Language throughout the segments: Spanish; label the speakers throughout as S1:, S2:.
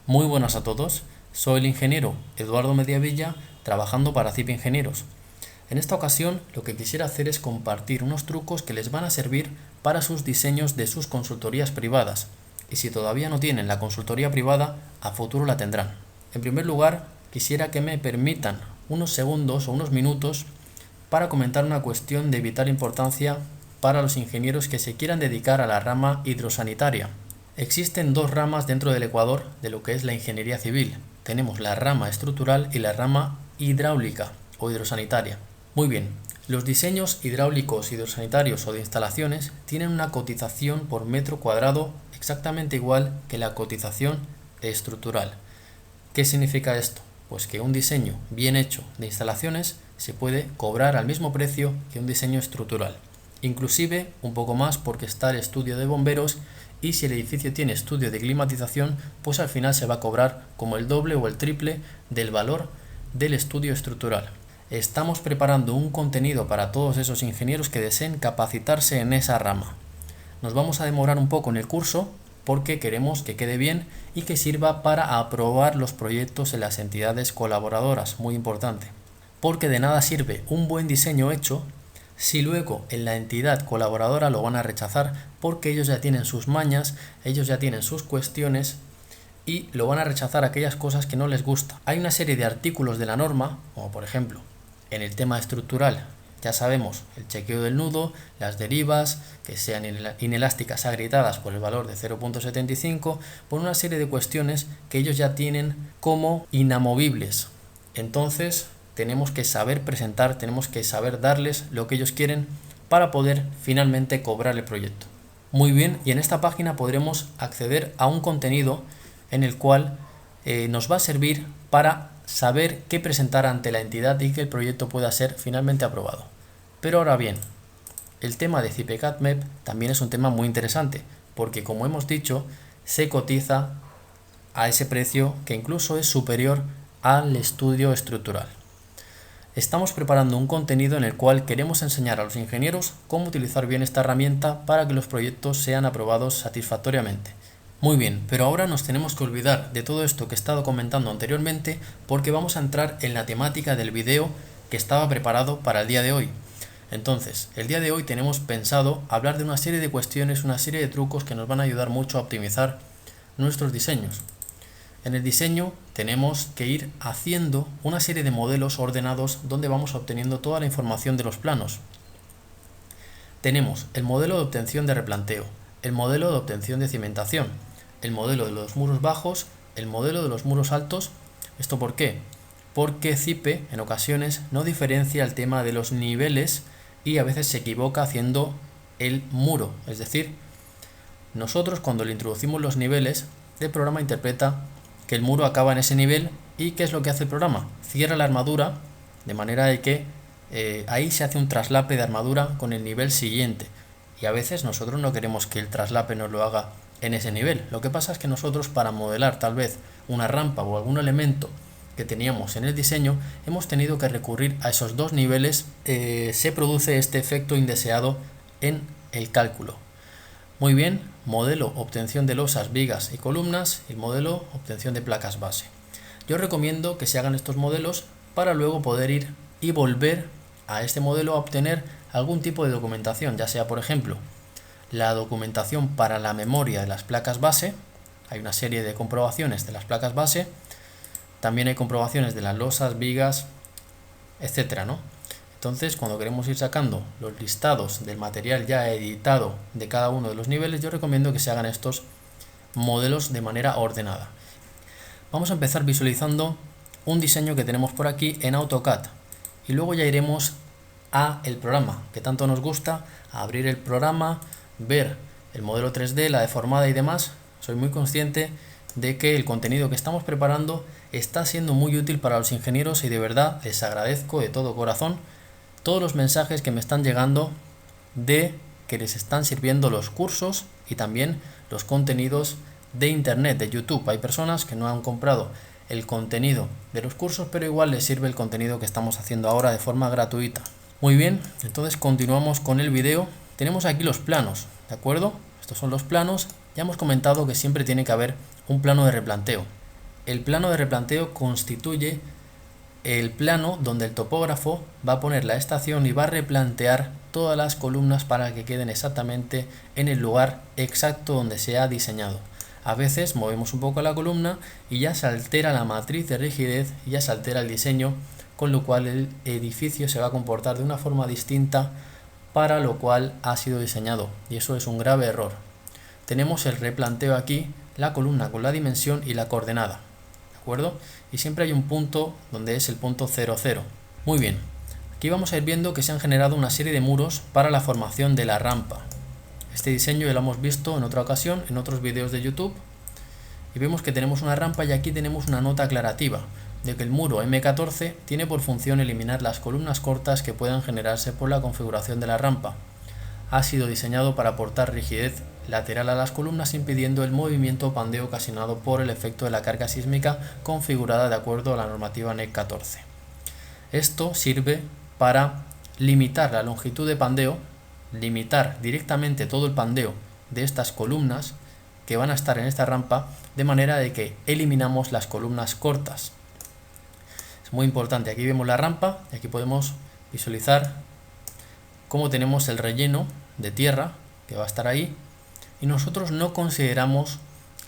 S1: Muy buenas a todos, soy el ingeniero Eduardo Mediavilla, trabajando para CIP Ingenieros. En esta ocasión lo que quisiera hacer es compartir unos trucos que les van a servir para sus diseños de sus consultorías privadas. Y si todavía no tienen la consultoría privada, a futuro la tendrán. En primer lugar, quisiera que me permitan unos segundos o unos minutos para comentar una cuestión de vital importancia para los ingenieros que se quieran dedicar a la rama hidrosanitaria. Existen dos ramas dentro del Ecuador de lo que es la ingeniería civil. Tenemos la rama estructural y la rama hidráulica o hidrosanitaria. Muy bien, los diseños hidráulicos, hidrosanitarios o de instalaciones tienen una cotización por metro cuadrado exactamente igual que la cotización estructural. ¿Qué significa esto? Pues que un diseño bien hecho de instalaciones se puede cobrar al mismo precio que un diseño estructural. Inclusive un poco más porque está el estudio de bomberos y si el edificio tiene estudio de climatización, pues al final se va a cobrar como el doble o el triple del valor del estudio estructural. Estamos preparando un contenido para todos esos ingenieros que deseen capacitarse en esa rama. Nos vamos a demorar un poco en el curso porque queremos que quede bien y que sirva para aprobar los proyectos en las entidades colaboradoras, muy importante. Porque de nada sirve un buen diseño hecho si luego en la entidad colaboradora lo van a rechazar porque ellos ya tienen sus mañas, ellos ya tienen sus cuestiones y lo van a rechazar aquellas cosas que no les gusta. Hay una serie de artículos de la norma, como por ejemplo en el tema estructural, ya sabemos, el chequeo del nudo, las derivas, que sean inelásticas agrietadas por el valor de 0.75, por una serie de cuestiones que ellos ya tienen como inamovibles. Entonces, tenemos que saber presentar, tenemos que saber darles lo que ellos quieren para poder finalmente cobrar el proyecto. Muy bien, y en esta página podremos acceder a un contenido en el cual nos va a servir para saber qué presentar ante la entidad y que el proyecto pueda ser finalmente aprobado. Pero ahora bien, el tema de CIPECADMEP también es un tema muy interesante, porque como hemos dicho, se cotiza a ese precio que incluso es superior al estudio estructural. Estamos preparando un contenido en el cual queremos enseñar a los ingenieros cómo utilizar bien esta herramienta para que los proyectos sean aprobados satisfactoriamente. Muy bien, pero ahora nos tenemos que olvidar de todo esto que he estado comentando anteriormente porque vamos a entrar en la temática del video que estaba preparado para el día de hoy. Entonces, el día de hoy tenemos pensado hablar de una serie de cuestiones, una serie de trucos que nos van a ayudar mucho a optimizar nuestros diseños. En el diseño tenemos que ir haciendo una serie de modelos ordenados donde vamos obteniendo toda la información de los planos. Tenemos el modelo de obtención de replanteo, el modelo de obtención de cimentación, el modelo de los muros bajos, el modelo de los muros altos. ¿Esto por qué? Porque CIPE en ocasiones no diferencia el tema de los niveles y a veces se equivoca haciendo el muro. Es decir, nosotros cuando le introducimos los niveles, el programa interpreta que el muro acaba en ese nivel y ¿qué es lo que hace el programa? Cierra la armadura de manera de que ahí se hace un traslape de armadura con el nivel siguiente. Y a veces nosotros no queremos que el traslape nos lo haga en ese nivel. Lo que pasa es que nosotros para modelar tal vez una rampa o algún elemento que teníamos en el diseño, hemos tenido que recurrir a esos dos niveles. Se produce este efecto indeseado en el cálculo. Muy bien, modelo obtención de losas, vigas y columnas y modelo obtención de placas base. Yo recomiendo que se hagan estos modelos para luego poder ir y volver a este modelo a obtener algún tipo de documentación, ya sea por ejemplo la documentación para la memoria de las placas base. Hay una serie de comprobaciones de las placas base, también hay comprobaciones de las losas, vigas, etcétera, ¿no? Entonces, cuando queremos ir sacando los listados del material ya editado de cada uno de los niveles, yo recomiendo que se hagan estos modelos de manera ordenada. Vamos a empezar visualizando un diseño que tenemos por aquí en AutoCAD y luego ya iremos a el programa que tanto nos gusta, a abrir el programa, ver el modelo 3D, la deformada y demás. Soy muy consciente de que el contenido que estamos preparando está siendo muy útil para los ingenieros y de verdad les agradezco de todo corazón todos los mensajes que me están llegando de que les están sirviendo los cursos y también los contenidos de internet, de YouTube. Hay personas que no han comprado el contenido de los cursos, pero igual les sirve el contenido que estamos haciendo ahora de forma gratuita. Muy bien, entonces continuamos con el video. Tenemos aquí los planos, ¿de acuerdo? Estos son los planos. Ya hemos comentado que siempre tiene que haber un plano de replanteo. el plano de replanteo constituye el plano donde el topógrafo va a poner la estación y va a replantear todas las columnas para que queden exactamente en el lugar exacto donde se ha diseñado. A veces movemos un poco la columna y ya se altera la matriz de rigidez y ya se altera el diseño, con lo cual el edificio se va a comportar de una forma distinta para lo cual ha sido diseñado, y eso es un grave error. Tenemos el replanteo aquí, la columna con la dimensión y la coordenada, ¿de acuerdo? Y siempre hay un punto donde es el punto 0, 0. Muy bien, aquí vamos a ir viendo que se han generado una serie de muros para la formación de la rampa. Este diseño ya lo hemos visto en otra ocasión, en otros vídeos de YouTube, y vemos que tenemos una rampa y aquí tenemos una nota aclarativa de que el muro M14 tiene por función eliminar las columnas cortas que puedan generarse por la configuración de la rampa. Ha sido diseñado para aportar rigidez lateral a las columnas, impidiendo el movimiento o pandeo ocasionado por el efecto de la carga sísmica configurada de acuerdo a la normativa NEC 14. Esto sirve para limitar la longitud de pandeo, limitar directamente todo el pandeo de estas columnas que van a estar en esta rampa, de manera de que eliminamos las columnas cortas. Es muy importante, aquí vemos la rampa y aquí podemos visualizar cómo tenemos el relleno de tierra que va a estar ahí, y nosotros no consideramos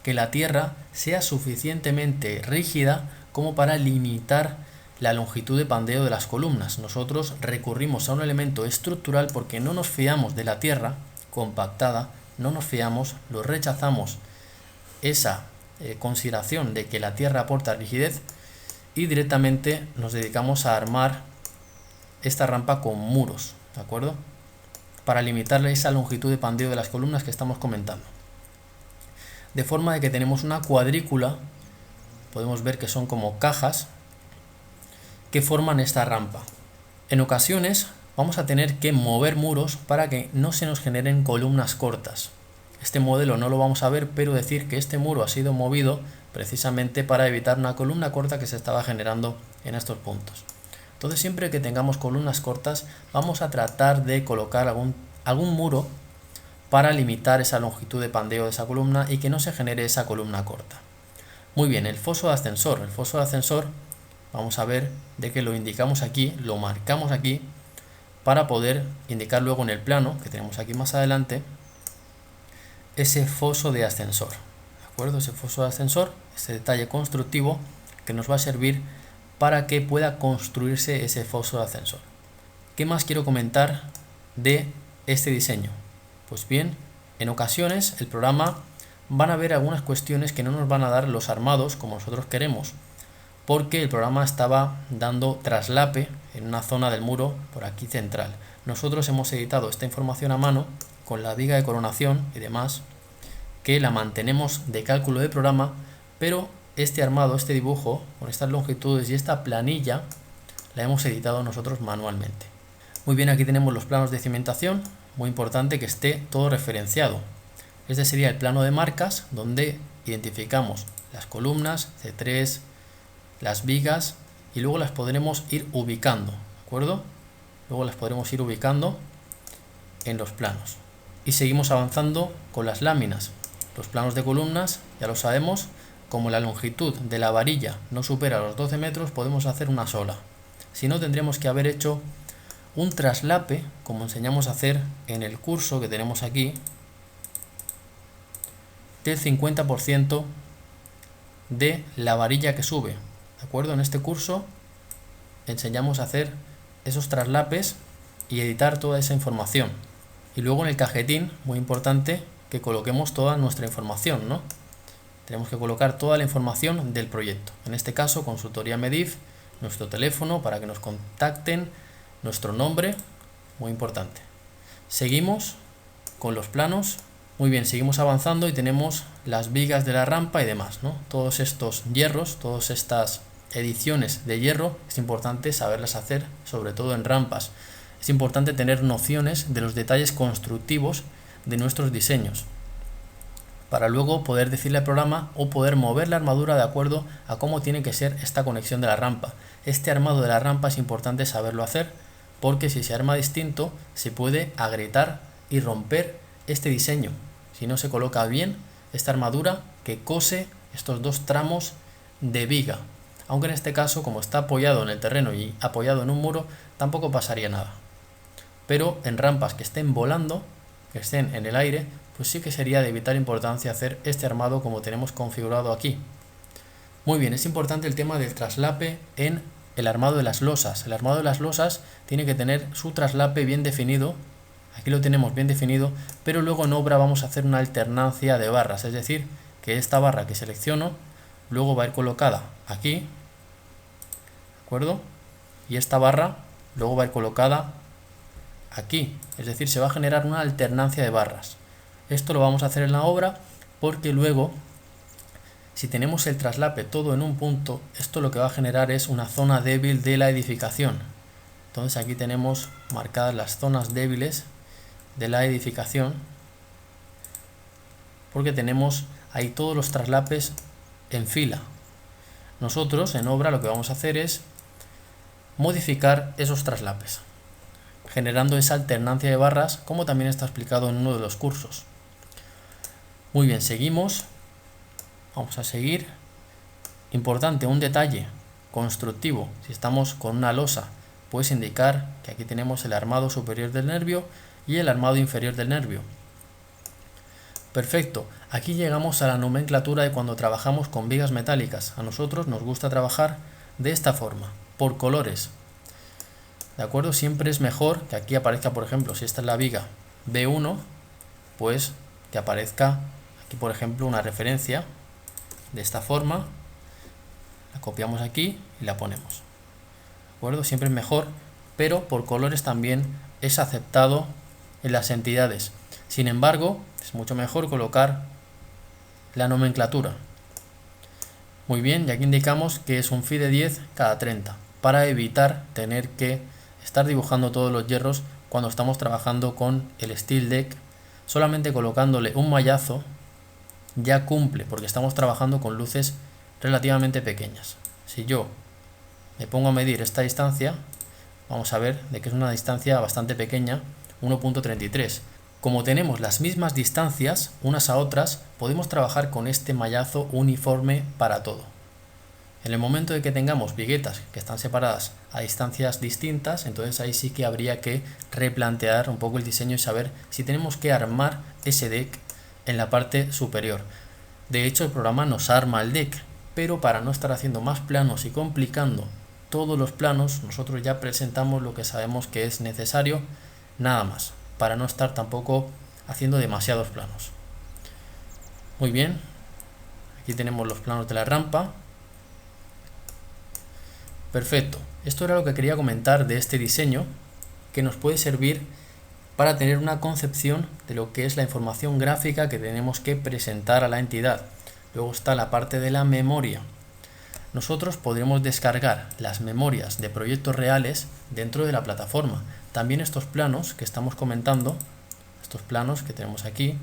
S1: que la tierra sea suficientemente rígida como para limitar la longitud de pandeo de las columnas. Nosotros recurrimos a un elemento estructural porque no nos fiamos de la tierra compactada, no nos fiamos, lo rechazamos esa consideración de que la tierra aporta rigidez, y directamente nos dedicamos a armar esta rampa con muros, ¿de acuerdo? Para limitarle esa longitud de pandeo de las columnas que estamos comentando. De forma de que tenemos una cuadrícula, podemos ver que son como cajas que forman esta rampa. En ocasiones vamos a tener que mover muros para que no se nos generen columnas cortas. Este modelo no lo vamos a ver, pero decir que este muro ha sido movido precisamente para evitar una columna corta que se estaba generando en estos puntos. Entonces, siempre que tengamos columnas cortas, vamos a tratar de colocar algún muro para limitar esa longitud de pandeo de esa columna y que no se genere esa columna corta. Muy bien, el foso de ascensor. El foso de ascensor, vamos a ver de que lo indicamos aquí, lo marcamos aquí, para poder indicar luego en el plano, que tenemos aquí más adelante, ese foso de ascensor. ¿De acuerdo? Ese foso de ascensor, ese detalle constructivo que nos va a servir para que pueda construirse ese foso de ascensor. ¿Qué más quiero comentar de este diseño? Pues bien, en ocasiones el programa van a haber algunas cuestiones que no nos van a dar los armados como nosotros queremos, porque el programa estaba dando traslape en una zona del muro por aquí central. Nosotros hemos editado esta información a mano con la viga de coronación y demás, que la mantenemos de cálculo de programa, pero este armado, este dibujo, con estas longitudes y esta planilla, la hemos editado nosotros manualmente. Muy bien, aquí tenemos los planos de cimentación, muy importante que esté todo referenciado. Este sería el plano de marcas, donde identificamos las columnas, C3, las vigas, y luego las podremos ir ubicando, ¿de acuerdo? Luego las podremos ir ubicando en los planos. Y seguimos avanzando con las láminas. Los planos de columnas, ya lo sabemos, como la longitud de la varilla no supera los 12 metros, podemos hacer una sola. Si no, tendríamos que haber hecho un traslape, como enseñamos a hacer en el curso que tenemos aquí, del 50% de la varilla que sube. ¿De acuerdo? En este curso enseñamos a hacer esos traslapes y editar toda esa información. Y luego en el cajetín, muy importante, que coloquemos toda nuestra información, ¿no? Tenemos que colocar toda la información del proyecto. En este caso, Consultoría Medif, nuestro teléfono para que nos contacten, nuestro nombre, muy importante. Seguimos con los planos. Muy bien, seguimos avanzando y tenemos las vigas de la rampa y demás, ¿no? Todos estos hierros, todas estas ediciones de hierro, es importante saberlas hacer, sobre todo en rampas. Es importante tener nociones de los detalles constructivos de nuestros diseños, para luego poder decirle al programa o poder mover la armadura de acuerdo a cómo tiene que ser esta conexión de la rampa. Este armado de la rampa es importante saberlo hacer, porque si se arma distinto se puede agrietar y romper este diseño. Si no se coloca bien esta armadura que cose estos dos tramos de viga, aunque en este caso, como está apoyado en el terreno y apoyado en un muro, tampoco pasaría nada. Pero en rampas que estén volando, que estén en el aire, pues sí que sería de vital importancia hacer este armado como tenemos configurado aquí. Muy bien, es importante el tema del traslape en el armado de las losas. El armado de las losas tiene que tener su traslape bien definido. Aquí lo tenemos bien definido, pero luego en obra vamos a hacer una alternancia de barras, es decir, que esta barra que selecciono luego va a ir colocada aquí, ¿de acuerdo? Y esta barra luego va a ir colocada aquí, es decir, se va a generar una alternancia de barras. Esto lo vamos a hacer en la obra porque luego, si tenemos el traslape todo en un punto, esto lo que va a generar es una zona débil de la edificación. Entonces aquí tenemos marcadas las zonas débiles de la edificación porque tenemos ahí todos los traslapes en fila. Nosotros en obra lo que vamos a hacer es modificar esos traslapes, generando esa alternancia de barras, como también está explicado en uno de los cursos. Muy bien, seguimos. Vamos a seguir. Importante, un detalle constructivo. Si estamos con una losa, puedes indicar que aquí tenemos el armado superior del nervio y el armado inferior del nervio. Perfecto. Aquí llegamos a la nomenclatura de cuando trabajamos con vigas metálicas. A nosotros nos gusta trabajar de esta forma, por colores. ¿De acuerdo? Siempre es mejor que aquí aparezca, por ejemplo, si esta es la viga B1, pues que aparezca aquí, por ejemplo, una referencia de esta forma. La copiamos aquí y la ponemos. ¿De acuerdo? Siempre es mejor, pero por colores también es aceptado en las entidades. Sin embargo, es mucho mejor colocar la nomenclatura. Muy bien, y aquí indicamos que es un phi de 10 cada 30, para evitar tener que estar dibujando todos los hierros cuando estamos trabajando con el steel deck. Solamente colocándole un mallazo ya cumple, porque estamos trabajando con luces relativamente pequeñas. Si yo me pongo a medir esta distancia, vamos a ver de que es una distancia bastante pequeña, 1.33. Como tenemos las mismas distancias unas a otras, podemos trabajar con este mallazo uniforme para todo. En el momento de que tengamos viguetas que están separadas a distancias distintas, entonces ahí sí que habría que replantear un poco el diseño y saber si tenemos que armar ese deck en la parte superior. De hecho, el programa nos arma el deck, pero para no estar haciendo más planos y complicando todos los planos, nosotros ya presentamos lo que sabemos que es necesario, nada más, para no estar tampoco haciendo demasiados planos. Muy bien, aquí tenemos los planos de la rampa. Perfecto, esto era lo que quería comentar de este diseño, que nos puede servir para tener una concepción de lo que es la información gráfica que tenemos que presentar a la entidad. Luego está la parte de la memoria. Nosotros podremos descargar las memorias de proyectos reales dentro de la plataforma. También estos planos que estamos comentando, estos planos que tenemos aquí,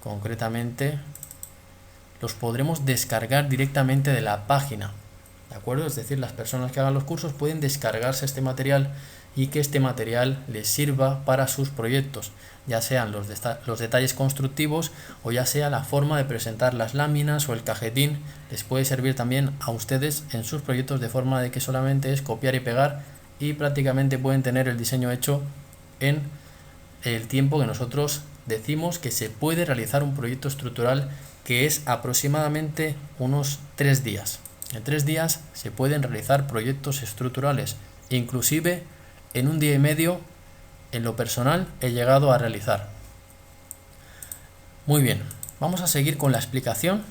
S1: concretamente, los podremos descargar directamente de la página. ¿De acuerdo? Es decir, las personas que hagan los cursos pueden descargarse este material y que este material les sirva para sus proyectos, ya sean los detalles constructivos o ya sea la forma de presentar las láminas o el cajetín. Les puede servir también a ustedes en sus proyectos, de forma de que solamente es copiar y pegar y prácticamente pueden tener el diseño hecho en el tiempo que nosotros decimos que se puede realizar un proyecto estructural, que es aproximadamente unos 3 días. En 3 días se pueden realizar proyectos estructurales, inclusive en 1 día y medio, en lo personal, he llegado a realizar. Muy bien, vamos a seguir con la explicación.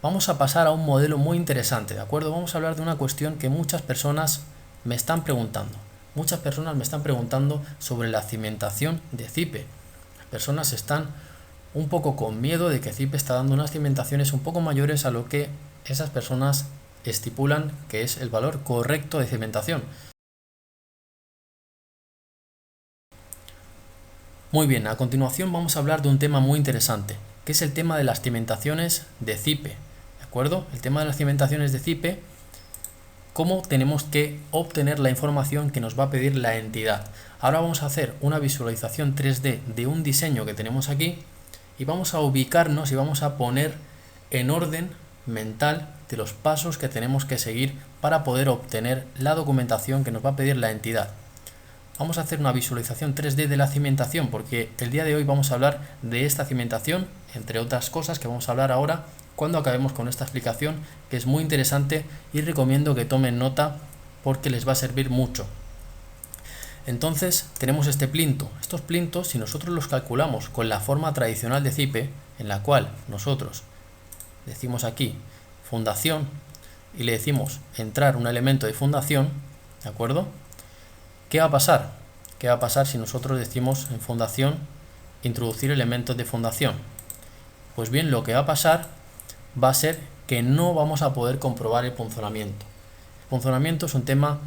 S1: Vamos a pasar a un modelo muy interesante, ¿de acuerdo? Vamos a hablar de una cuestión que muchas personas me están preguntando. Muchas personas me están preguntando sobre la cimentación de CIPE. Las personas están un poco con miedo de que CIPE está dando unas cimentaciones un poco mayores a lo que esas personas estipulan que es el valor correcto de cimentación. Muy bien, a continuación vamos a hablar de un tema muy interesante, que es el tema de las cimentaciones de CIPE. ¿De acuerdo? El tema de las cimentaciones de CIPE, cómo tenemos que obtener la información que nos va a pedir la entidad. Ahora vamos a hacer una visualización 3D de un diseño que tenemos aquí y vamos a ubicarnos y vamos a poner en orden mental de los pasos que tenemos que seguir para poder obtener la documentación que nos va a pedir la entidad. Vamos a hacer una visualización 3D de la cimentación, porque el día de hoy vamos a hablar de esta cimentación, entre otras cosas que vamos a hablar ahora cuando acabemos con esta explicación, que es muy interesante y recomiendo que tomen nota porque les va a servir mucho. Entonces tenemos este plinto. Estos plintos, si nosotros los calculamos con la forma tradicional de CIPE, en la cual nosotros decimos aquí fundación y le decimos entrar un elemento de fundación, ¿de acuerdo? ¿Qué va a pasar? ¿Qué va a pasar si nosotros decimos en fundación introducir elementos de fundación? Pues bien, lo que va a pasar va a ser que no vamos a poder comprobar el punzonamiento. El punzonamiento es un tema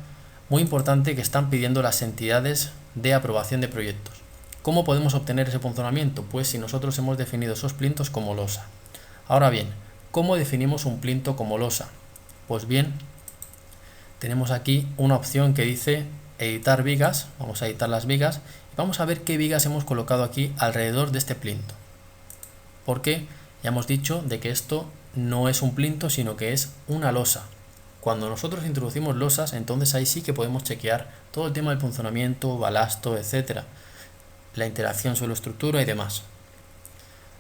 S1: muy importante que están pidiendo las entidades de aprobación de proyectos. ¿Cómo podemos obtener ese punzonamiento? Pues si nosotros hemos definido esos plintos como losa. Ahora bien, ¿cómo definimos un plinto como losa? Pues bien, tenemos aquí una opción que dice editar vigas. Vamos a editar las vigas y vamos a ver qué vigas hemos colocado aquí alrededor de este plinto. Porque ya hemos dicho de que esto no es un plinto, sino que es una losa. Cuando nosotros introducimos losas, entonces ahí sí que podemos chequear todo el tema del punzonamiento, balasto, etcétera, la interacción suelo-estructura y demás.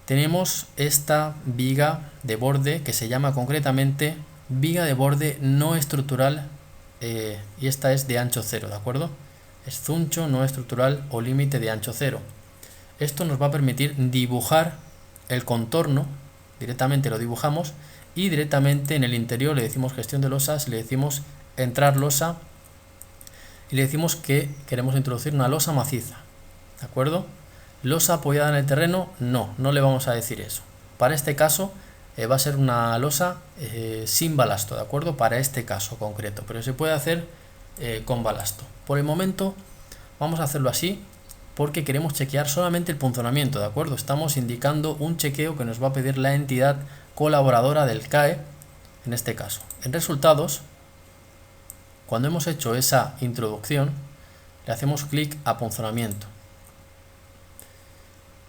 S1: Tenemos esta viga de borde que se llama concretamente viga de borde no estructural, y esta es de ancho 0, ¿de acuerdo? Es zuncho no estructural o límite de ancho 0. Esto nos va a permitir dibujar el contorno, directamente lo dibujamos, y directamente en el interior le decimos gestión de losas, le decimos entrar losa y le decimos que queremos introducir una losa maciza, ¿de acuerdo? Losa apoyada en el terreno, no le vamos a decir eso. Para este caso va a ser una losa sin balasto, ¿de acuerdo? Para este caso concreto, pero se puede hacer con balasto. Por el momento vamos a hacerlo así porque queremos chequear solamente el punzonamiento, ¿de acuerdo? Estamos indicando un chequeo que nos va a pedir la entidad colaboradora del CAE, en este caso. En resultados, cuando hemos hecho esa introducción, le hacemos clic a punzonamiento.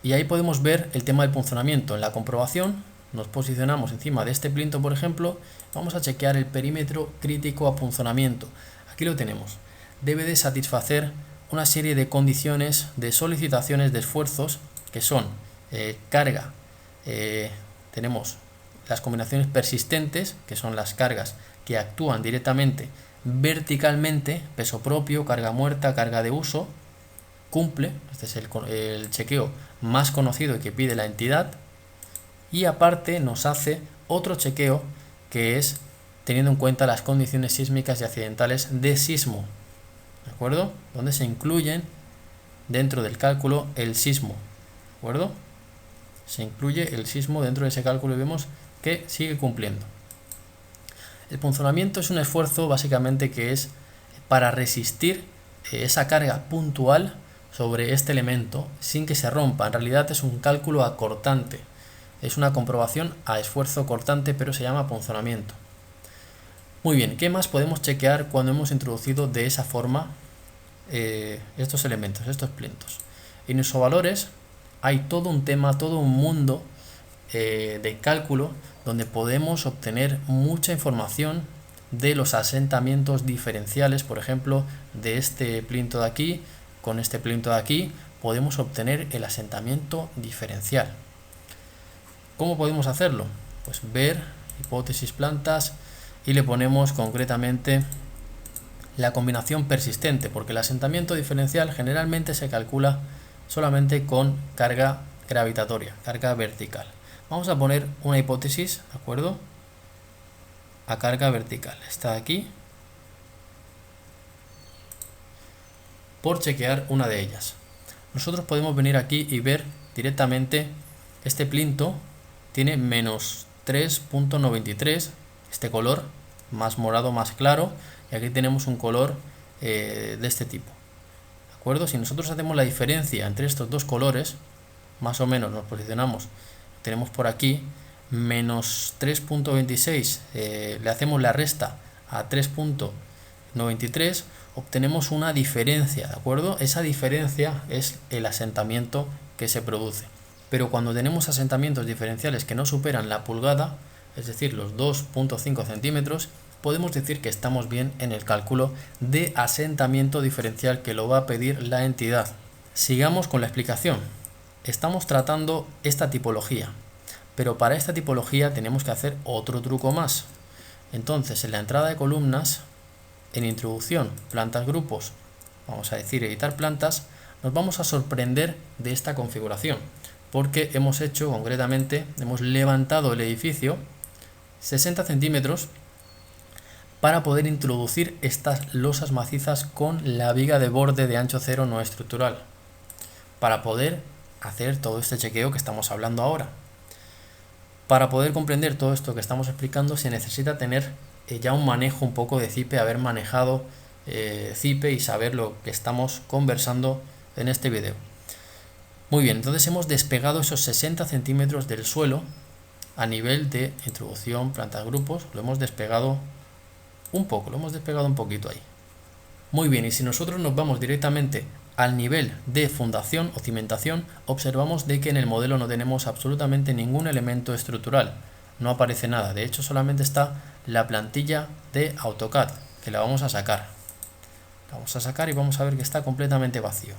S1: Y ahí podemos ver el tema del punzonamiento. En la comprobación nos posicionamos encima de este plinto, por ejemplo, vamos a chequear el perímetro crítico a punzonamiento. Aquí lo tenemos. Debe de satisfacer una serie de condiciones de solicitaciones de esfuerzos que son carga, tenemos las combinaciones persistentes, que son las cargas que actúan directamente verticalmente, peso propio, carga muerta, carga de uso, cumple, este es el chequeo más conocido y que pide la entidad, y aparte nos hace otro chequeo que es teniendo en cuenta las condiciones sísmicas y accidentales de sismo, ¿de acuerdo? Donde se incluyen dentro del cálculo el sismo, ¿de acuerdo? Se incluye el sismo dentro de ese cálculo y vemos que sigue cumpliendo. El punzonamiento es un esfuerzo básicamente que es para resistir esa carga puntual sobre este elemento sin que se rompa. En realidad es un cálculo acortante, es una comprobación a esfuerzo cortante, pero se llama punzonamiento. Muy bien, ¿qué más podemos chequear cuando hemos introducido de esa forma estos elementos, estos plintos? En isovalores hay todo un tema, todo un mundo de cálculo donde podemos obtener mucha información de los asentamientos diferenciales. Por ejemplo, de este plinto de aquí con este plinto de aquí podemos obtener el asentamiento diferencial. ¿Cómo podemos hacerlo? Pues ver hipótesis plantas y le ponemos concretamente la combinación persistente, porque el asentamiento diferencial generalmente se calcula solamente con carga gravitatoria, carga vertical. Vamos a poner una hipótesis, ¿de acuerdo? A carga vertical. Está aquí. Por chequear una de ellas. Nosotros podemos venir aquí y ver directamente este plinto tiene menos 3.93, este color más morado, más claro, y aquí tenemos un color de este tipo. ¿De acuerdo? Si nosotros hacemos la diferencia entre estos dos colores, más o menos nos posicionamos, tenemos por aquí menos 3.26, le hacemos la resta a 3.93, obtenemos una diferencia, ¿de acuerdo? Esa diferencia es el asentamiento que se produce. Pero cuando tenemos asentamientos diferenciales que no superan la pulgada, es decir, los 2,5 centímetros, podemos decir que estamos bien en el cálculo de asentamiento diferencial que lo va a pedir la entidad. Sigamos con la explicación. Estamos tratando esta tipología, pero para esta tipología tenemos que hacer otro truco más. Entonces, en la entrada de columnas, en introducción, plantas, grupos, vamos a decir editar plantas, nos vamos a sorprender de esta configuración, porque hemos hecho, concretamente, hemos levantado el edificio 60 centímetros para poder introducir estas losas macizas con la viga de borde de ancho cero no estructural, para poder hacer todo este chequeo que estamos hablando ahora. Para poder comprender todo esto que estamos explicando se necesita tener ya un manejo un poco de CIPE, haber manejado CIPE y saber lo que estamos conversando en este video. Muy bien, entonces hemos despegado esos 60 centímetros del suelo a nivel de introducción, plantas, grupos, lo hemos despegado un poco, lo hemos despegado un poquito ahí. Muy bien, y si nosotros nos vamos directamente al nivel de fundación o cimentación, observamos de que en el modelo no tenemos absolutamente ningún elemento estructural, no aparece nada, de hecho solamente está la plantilla de AutoCAD, que la vamos a sacar. La vamos a sacar y vamos a ver que está completamente vacío.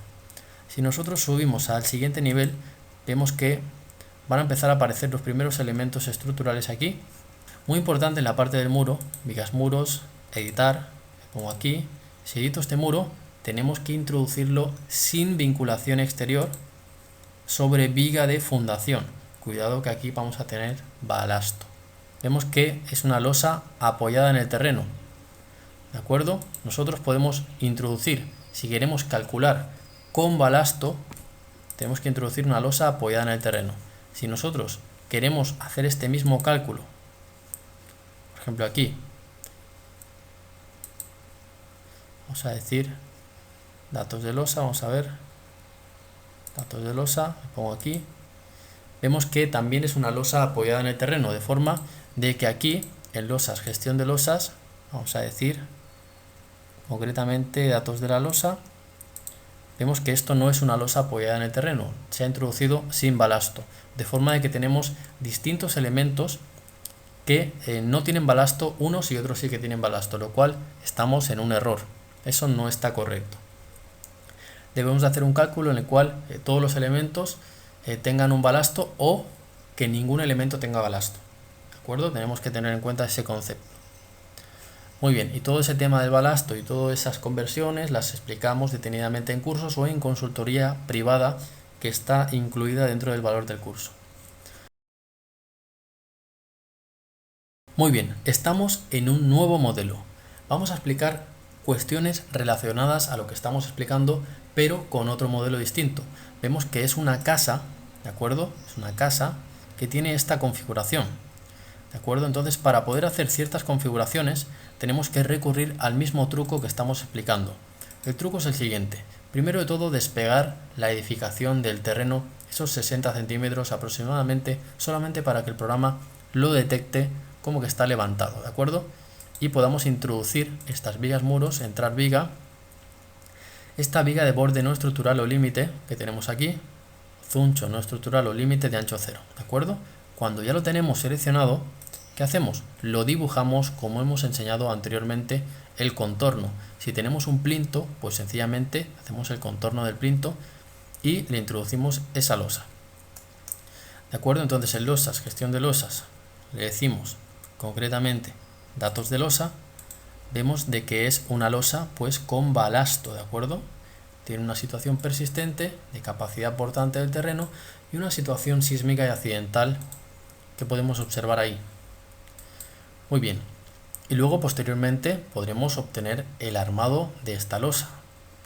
S1: Si nosotros subimos al siguiente nivel, vemos que van a empezar a aparecer los primeros elementos estructurales aquí. Muy importante en la parte del muro, vigas, muros, editar, pongo aquí, si edito este muro, tenemos que introducirlo sin vinculación exterior sobre viga de fundación. Cuidado que aquí vamos a tener balasto. Vemos que es una losa apoyada en el terreno. ¿De acuerdo? Nosotros podemos introducir, si queremos calcular con balasto, tenemos que introducir una losa apoyada en el terreno. Si nosotros queremos hacer este mismo cálculo, por ejemplo aquí, vamos a decir datos de losa, vamos a ver, datos de losa, lo pongo aquí, vemos que también es una losa apoyada en el terreno, de forma de que aquí en losas, gestión de losas, vamos a decir concretamente datos de la losa, vemos que esto no es una losa apoyada en el terreno, se ha introducido sin balasto, de forma de que tenemos distintos elementos que no tienen balasto unos y otros sí que tienen balasto, lo cual estamos en un error, eso no está correcto. Debemos de hacer un cálculo en el cual todos los elementos tengan un balasto o que ningún elemento tenga balasto. ¿De acuerdo? Tenemos que tener en cuenta ese concepto. Muy bien, y todo ese tema del balasto y todas esas conversiones las explicamos detenidamente en cursos o en consultoría privada que está incluida dentro del valor del curso. Muy bien, estamos en un nuevo modelo. Vamos a explicar cuestiones relacionadas a lo que estamos explicando, pero con otro modelo distinto. Vemos que es una casa, ¿de acuerdo? Es una casa que tiene esta configuración, ¿de acuerdo? Entonces, para poder hacer ciertas configuraciones, tenemos que recurrir al mismo truco que estamos explicando. El truco es el siguiente. Primero de todo, despegar la edificación del terreno, esos 60 centímetros aproximadamente, solamente para que el programa lo detecte como que está levantado, ¿de acuerdo? Y podamos introducir estas vigas, muros, entrar viga, esta viga de borde no estructural o límite que tenemos aquí, zuncho no estructural o límite de ancho cero, ¿de acuerdo? Cuando ya lo tenemos seleccionado, ¿qué hacemos? Lo dibujamos como hemos enseñado anteriormente el contorno. Si tenemos un plinto, pues sencillamente hacemos el contorno del plinto y le introducimos esa losa. ¿De acuerdo? Entonces en losas, gestión de losas, le decimos concretamente datos de losa, vemos de que es una losa pues con balasto, ¿de acuerdo? Tiene una situación persistente de capacidad portante del terreno y una situación sísmica y accidental que podemos observar ahí. Muy bien, y luego posteriormente podremos obtener el armado de esta losa,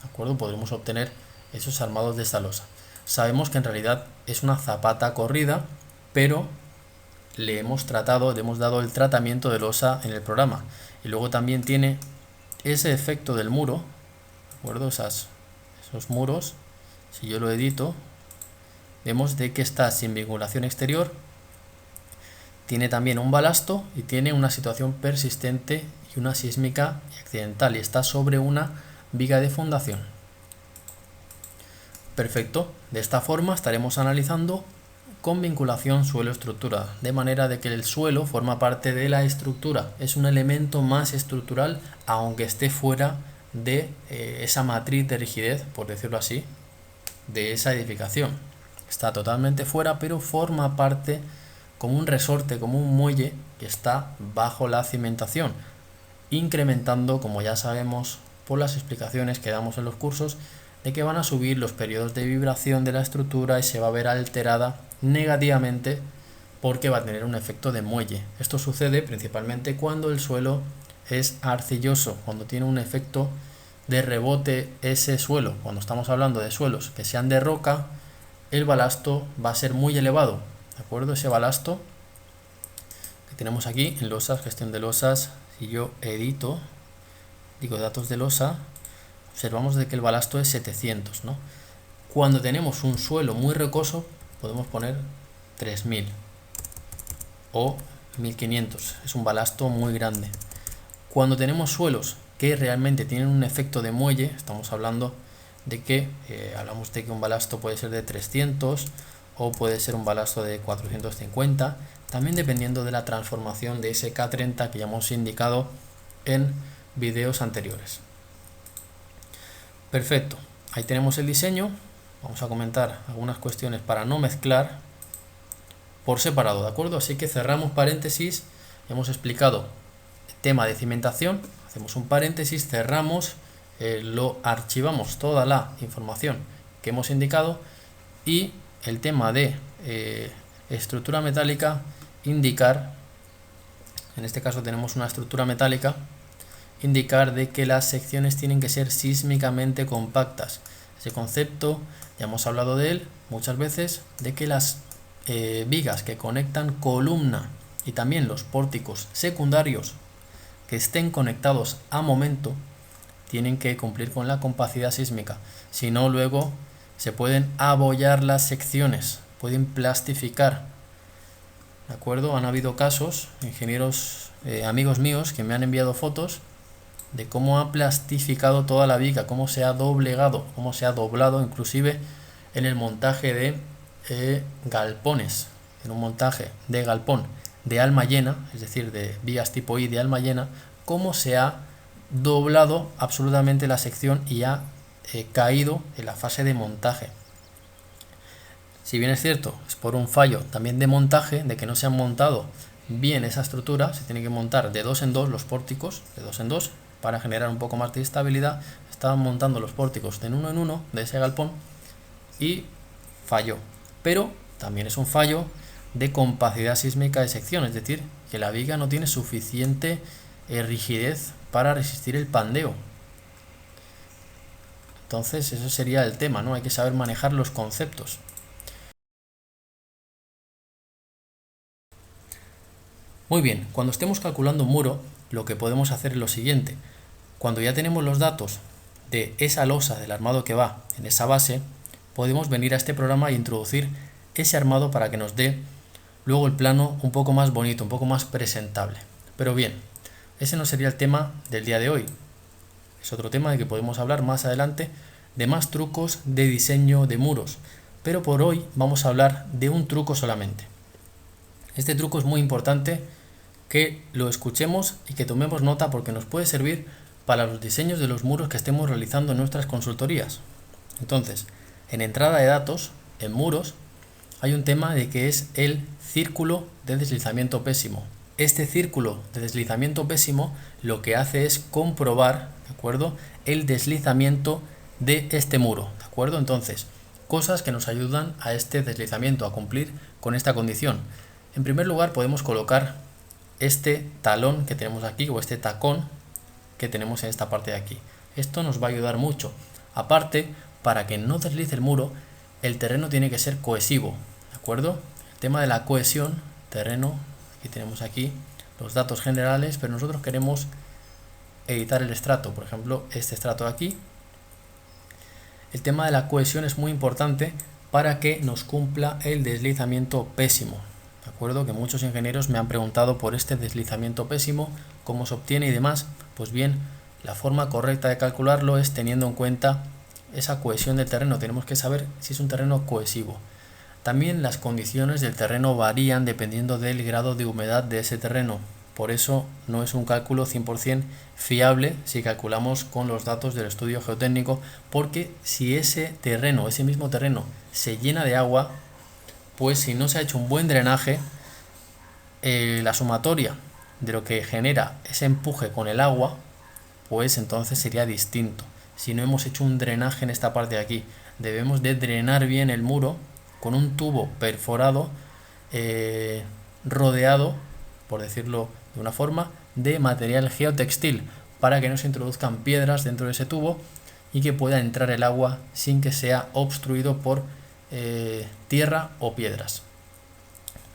S1: ¿de acuerdo? Podremos obtener esos armados de esta losa. Sabemos que en realidad es una zapata corrida, pero le hemos dado el tratamiento de losa en el programa. Y luego también tiene ese efecto del muro, ¿de acuerdo? Esos muros, si yo lo edito, vemos de que está sin vinculación exterior, tiene también un balasto y tiene una situación persistente y una sísmica y accidental y está sobre una viga de fundación. Perfecto, de esta forma estaremos analizando con vinculación suelo-estructura, de manera de que el suelo forma parte de la estructura, es un elemento más estructural, aunque esté fuera de esa matriz de rigidez, por decirlo así, de esa edificación. Está totalmente fuera, pero forma parte como un resorte, como un muelle que está bajo la cimentación, incrementando, como ya sabemos por las explicaciones que damos en los cursos, de que van a subir los periodos de vibración de la estructura y se va a ver alterada negativamente porque va a tener un efecto de muelle. Esto sucede principalmente cuando el suelo es arcilloso, cuando tiene un efecto de rebote ese suelo. Cuando estamos hablando de suelos que sean de roca, el balasto va a ser muy elevado, ¿de acuerdo? Ese balasto que tenemos aquí en losas, gestión de losas, si yo edito, digo datos de losa, observamos de que el balasto es 700, ¿no? Cuando tenemos un suelo muy rocoso, podemos poner 3000 o 1500, es un balasto muy grande. Cuando tenemos suelos que realmente tienen un efecto de muelle, estamos hablando de que hablamos de que un balasto puede ser de 300 o puede ser un balasto de 450, también dependiendo de la transformación de ese K30 que ya hemos indicado en vídeos anteriores. Perfecto, ahí tenemos el diseño. Vamos a comentar algunas cuestiones para no mezclar por separado, ¿de acuerdo? Así que cerramos paréntesis, hemos explicado el tema de cimentación, hacemos un paréntesis, cerramos, lo archivamos toda la información que hemos indicado y el tema de estructura metálica, indicar, en este caso tenemos una estructura metálica, indicar de que las secciones tienen que ser sísmicamente compactas. Ese concepto ya hemos hablado de él muchas veces, de que las vigas que conectan columna y también los pórticos secundarios que estén conectados a momento tienen que cumplir con la compacidad sísmica, si no luego se pueden abollar las secciones, pueden plastificar, ¿de acuerdo? Han habido casos, ingenieros amigos míos que me han enviado fotos de cómo ha plastificado toda la viga, cómo se ha doblegado, cómo se ha doblado inclusive en el montaje de galpones, en un montaje de galpón de alma llena, es decir, de vigas tipo I de alma llena, cómo se ha doblado absolutamente la sección y ha caído en la fase de montaje. Si bien es cierto, es por un fallo también de montaje, de que no se han montado bien esa estructura, se tiene que montar de 2 en 2 los pórticos, de 2 en 2, para generar un poco más de estabilidad. Estaban montando los pórticos de 1 en 1 de ese galpón y falló. Pero también es un fallo de compacidad sísmica de sección, es decir, que la viga no tiene suficiente rigidez para resistir el pandeo. Entonces eso sería el tema, ¿no? Hay que saber manejar los conceptos. Muy bien, cuando estemos calculando un muro, lo que podemos hacer es lo siguiente. Cuando ya tenemos los datos de esa losa del armado que va en esa base, podemos venir a este programa e introducir ese armado para que nos dé luego el plano un poco más bonito, un poco más presentable. Pero bien, ese no sería el tema del día de hoy. Es otro tema de que podemos hablar más adelante, de más trucos de diseño de muros. Pero por hoy vamos a hablar de un truco solamente. Este truco es muy importante que lo escuchemos y que tomemos nota porque nos puede servir para los diseños de los muros que estemos realizando en nuestras consultorías. Entonces, en entrada de datos, en muros, hay un tema de que es el círculo de deslizamiento pésimo. Este círculo de deslizamiento pésimo lo que hace es comprobar, ¿de acuerdo?, el deslizamiento de este muro, ¿de acuerdo? Entonces, cosas que nos ayudan a este deslizamiento, a cumplir con esta condición. En primer lugar, podemos colocar este talón que tenemos aquí o este tacón que tenemos en esta parte de aquí. Esto nos va a ayudar mucho. Aparte, para que no deslice el muro, el terreno tiene que ser cohesivo, ¿de acuerdo? El tema de la cohesión, terreno, aquí tenemos aquí los datos generales, pero nosotros queremos editar el estrato, por ejemplo, este estrato de aquí. El tema de la cohesión es muy importante para que nos cumpla el deslizamiento pésimo. ¿De acuerdo? Que muchos ingenieros me han preguntado por este deslizamiento pésimo, cómo se obtiene y demás. Pues bien, la forma correcta de calcularlo es teniendo en cuenta esa cohesión del terreno. Tenemos que saber si es un terreno cohesivo. También las condiciones del terreno varían dependiendo del grado de humedad de ese terreno. Por eso no es un cálculo 100% fiable si calculamos con los datos del estudio geotécnico, porque si ese terreno, ese mismo terreno, se llena de agua, pues si no se ha hecho un buen drenaje, la sumatoria de lo que genera ese empuje con el agua, pues entonces sería distinto. Si no hemos hecho un drenaje en esta parte de aquí, debemos de drenar bien el muro con un tubo perforado, rodeado, por decirlo de una forma, de material geotextil, para que no se introduzcan piedras dentro de ese tubo y que pueda entrar el agua sin que sea obstruido por tierra o piedras.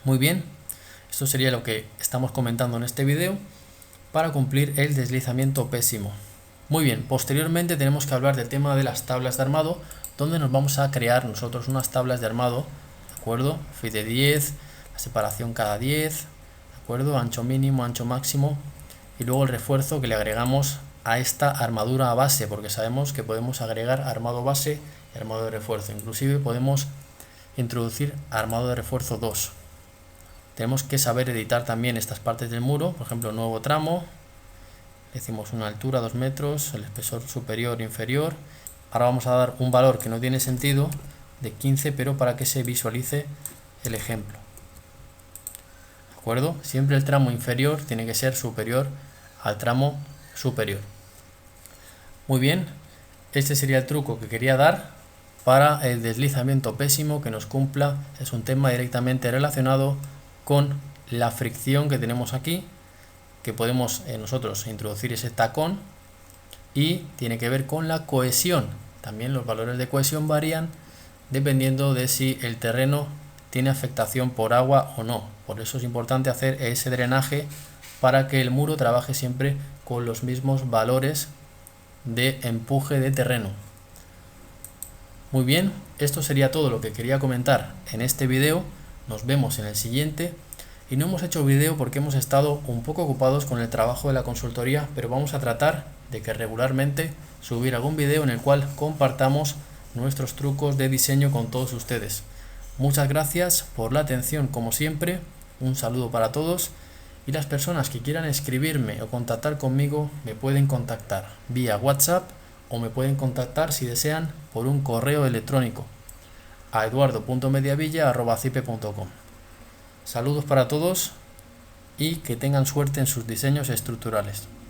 S1: Muy bien, esto sería lo que estamos comentando en este vídeo para cumplir el deslizamiento pésimo. Muy bien, posteriormente tenemos que hablar del tema de las tablas de armado, donde nos vamos a crear nosotros unas tablas de armado, ¿de acuerdo? Fit de 10, la separación cada 10, ¿de acuerdo? Ancho mínimo, ancho máximo, y luego el refuerzo que le agregamos a esta armadura base, porque sabemos que podemos agregar armado base y armado de refuerzo. Inclusive podemos introducir armado de refuerzo 2. Tenemos que saber editar también estas partes del muro, por ejemplo, nuevo tramo, decimos una altura 2 metros, el espesor superior e inferior. Ahora vamos a dar un valor que no tiene sentido, de 15, pero para que se visualice el ejemplo. ¿De acuerdo? Siempre el tramo inferior tiene que ser superior al tramo superior. Muy bien, este sería el truco que quería dar para el deslizamiento pésimo que nos cumpla. Es un tema directamente relacionado con la fricción que tenemos aquí, que podemos nosotros introducir ese tacón, y tiene que ver con la cohesión. También los valores de cohesión varían dependiendo de si el terreno tiene afectación por agua o no. Por eso es importante hacer ese drenaje para que el muro trabaje siempre con los mismos valores de empuje de terreno. Muy bien, esto sería todo lo que quería comentar en este video. Nos vemos en el siguiente. Y no hemos hecho vídeo porque hemos estado un poco ocupados con el trabajo de la consultoría, pero vamos a tratar de que regularmente subir algún vídeo en el cual compartamos nuestros trucos de diseño con todos ustedes. Muchas gracias por la atención como siempre, un saludo para todos, y las personas que quieran escribirme o contactar conmigo me pueden contactar vía WhatsApp o me pueden contactar si desean por un correo electrónico a eduardo.mediavilla@cipe.com. Saludos para todos y que tengan suerte en sus diseños estructurales.